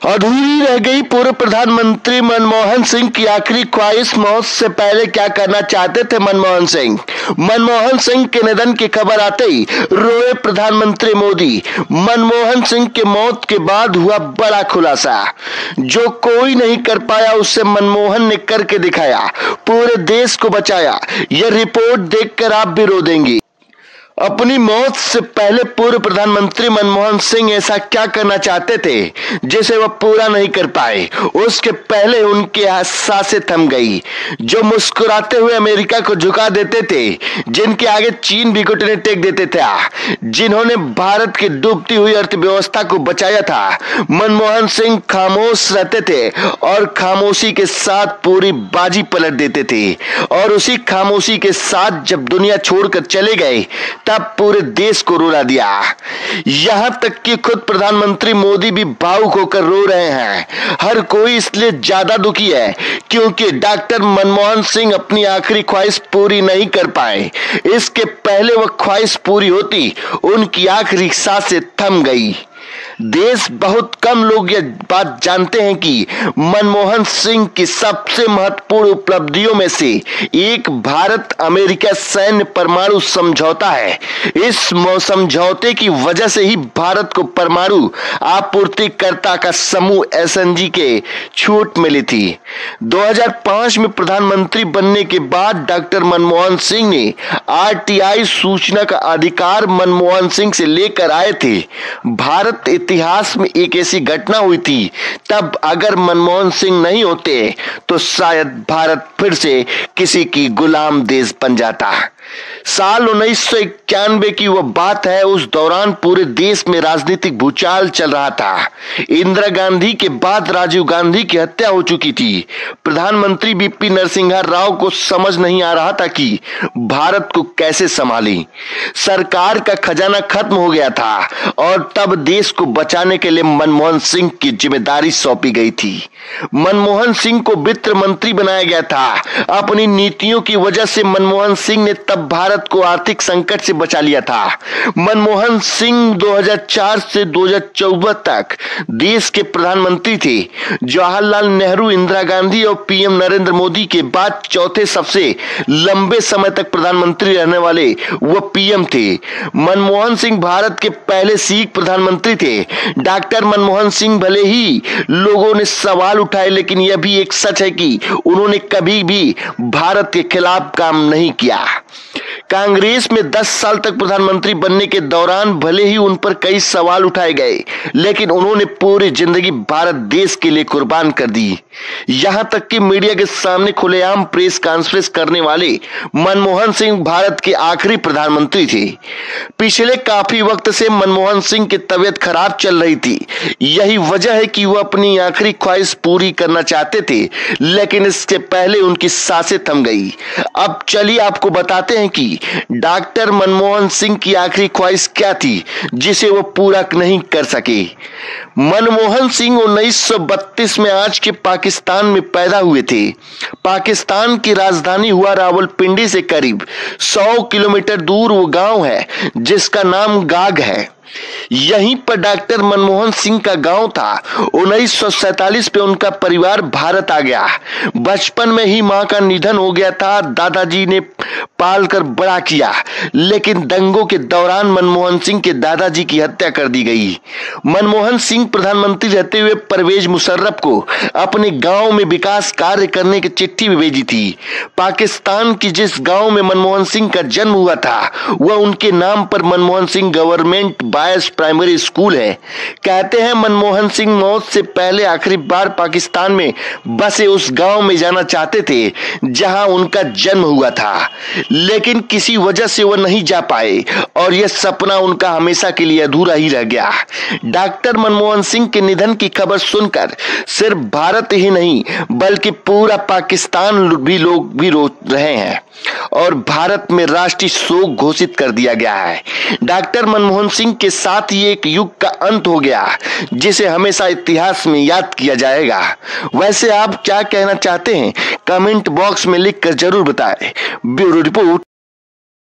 अधूरी रह गई पूर्व प्रधानमंत्री मनमोहन सिंह की आखिरी ख्वाहिश। मौत से पहले क्या करना चाहते थे मनमोहन सिंह? मनमोहन सिंह के निधन की खबर आते ही रोए प्रधानमंत्री मोदी। मनमोहन सिंह के मौत के बाद हुआ बड़ा खुलासा। जो कोई नहीं कर पाया उसे मनमोहन ने करके दिखाया, पूरे देश को बचाया। यह रिपोर्ट देखकर आप भी रो देंगे। अपनी मौत से पहले पूर्व प्रधानमंत्री मनमोहन सिंह ऐसा क्या करना चाहते थे जिसे वह पूरा नहीं कर पाए? उसके पहले उनकी सांसें थम गई। जो मुस्कुराते हुए अमेरिका को झुका देते थे, जिनके आगे चीन भी घुटने टेक देते थे, जिन्होंने भारत की डूबती हुई अर्थव्यवस्था को बचाया था, मनमोहन सिंह खामोश रहते थे और खामोशी के साथ पूरी बाजी पलट देते थे। और उसी खामोशी के साथ जब दुनिया छोड़कर चले गए तब पूरे देश को रुला दिया। यहां तक कि खुद प्रधानमंत्री मोदी भी भावुक होकर रो रहे हैं। हर कोई इसलिए ज्यादा दुखी है क्योंकि डॉक्टर मनमोहन सिंह अपनी आखिरी ख्वाहिश पूरी नहीं कर पाए। इसके पहले वह ख्वाहिश पूरी होती, उनकी आखिरी सांसें थम गई। देश बहुत कम लोग यह बात जानते हैं कि मनमोहन सिंह की सबसे महत्वपूर्ण उपलब्धियों में से एक भारत अमेरिका सैन्य परमाणु समझौता है। इस समझौते की वजह से ही भारत को परमाणु आपूर्तिकर्ता का समूह एसएनजी के छूट मिली थी। 2005 में प्रधानमंत्री बनने के बाद डॉक्टर मनमोहन सिंह ने आरटीआई सूचना का अधिकार मनमोहन सिंह से लेकर आए थे। भारत इतिहास में एक ऐसी घटना हुई थी, तब अगर मनमोहन सिंह नहीं होते तो शायद भारत फिर से किसी की गुलाम देश बन जाता। साल 1991 की वह बात है। उस दौरान पूरे देश में राजनीतिक भूचाल चल रहा था। इंदिरा गांधी के बाद राजीव गांधी की हत्या हो चुकी थी। प्रधानमंत्री बीपी नरसिम्हा राव को समझ नहीं आ रहा था कि भारत को कैसे संभालें। सरकार का खजाना खत्म हो गया था और तब देश को बचाने के लिए मनमोहन सिंह की जिम्मेदारी सौंपी गई थी। मनमोहन सिंह को वित्त मंत्री बनाया गया था। अपनी नीतियों की वजह से मनमोहन सिंह ने तब भारत को आर्थिक संकट से बचा लिया था। मनमोहन सिंह 2004 से 2014 तक देश के प्रधानमंत्री थे। जवाहरलाल नेहरू, इंदिरा गांधी और पीएम नरेंद्र मोदी के बाद चौथे सबसे लंबे समय तक प्रधानमंत्री रहने वाले वो पीएम थे। मनमोहन सिंह भारत के पहले सिख प्रधानमंत्री थे। डॉक्टर मनमोहन सिंह भले ही लोगों ने सवाल उठाए, लेकिन यह भी एक सच है कि उन्होंने कभी भी भारत के खिलाफ काम नहीं किया। कांग्रेस में 10 साल तक प्रधानमंत्री बनने के दौरान भले ही उन पर कई सवाल उठाए गए, लेकिन उन्होंने पूरी जिंदगी भारत देश के लिए कुर्बान कर दी। यहां तक कि मीडिया के सामने खुलेआम प्रेस कॉन्फ्रेंस करने वाले मनमोहन सिंह भारत के आखिरी प्रधानमंत्री थे। पिछले काफी वक्त से मनमोहन सिंह की तबीयत खराब चल रही थी। यही वजह है कि वह अपनी आखिरी ख्वाहिश पूरी करना चाहते थे, लेकिन इसके पहले उनकी सांसें थम गई। अब चलिए आपको बताते हैं कि डॉक्टर मनमोहन सिंह की आखिरी ख्वाहिश क्या थी जिसे वो पूरा नहीं कर सके। मनमोहन सिंह 1932 में आज के पाकिस्तान में पैदा हुए थे। पाकिस्तान की राजधानी हुआ रावलपिंडी से करीब 100 किलोमीटर दूर वो गांव है जिसका नाम गाग है। यहीं पर डॉक्टर मनमोहन सिंह का गांव था। 1947 में उनका परिवार भारत आ गया। बचपन में ही मां का निधन हो गया था। दादाजी ने पालकर बड़ा किया, लेकिन दंगों के दौरान मनमोहन सिंह के दादाजी की हत्या कर दी गई। मनमोहन सिंह प्रधानमंत्री रहते हुए परवेज मुशर्रफ को अपने गांव में विकास कार्य करने की चिट्ठी भी भेजी थी। पाकिस्तान की जिस गांव में मनमोहन सिंह का जन्म हुआ था, वह उनके नाम पर Manmohan Singh government boys primary school है। कहते हैं मनमोहन सिंह मौत से पहले आखिरी बार पाकिस्तान में बसे उस गांव में जाना चाहते थे जहां उनका जन्म हुआ था, लेकिन किसी वजह से वह नहीं जा पाए और यह सपना उनका हमेशा के लिए अधूरा ही रह गया। डॉक्टर मनमोहन सिंह के निधन की खबर सुनकर सिर्फ भारत ही नहीं बल्कि पूरा पाकिस्तान भी लोग भी रो रहे हैं और भारत में राष्ट्रीय शोक घोषित कर दिया गया है। डॉक्टर मनमोहन सिंह के साथ ही एक युग का अंत हो गया जिसे हमेशा इतिहास में याद किया जाएगा। वैसे आप क्या कहना चाहते हैं? कमेंट बॉक्स में लिखकर जरूर बताएं। Bureau report.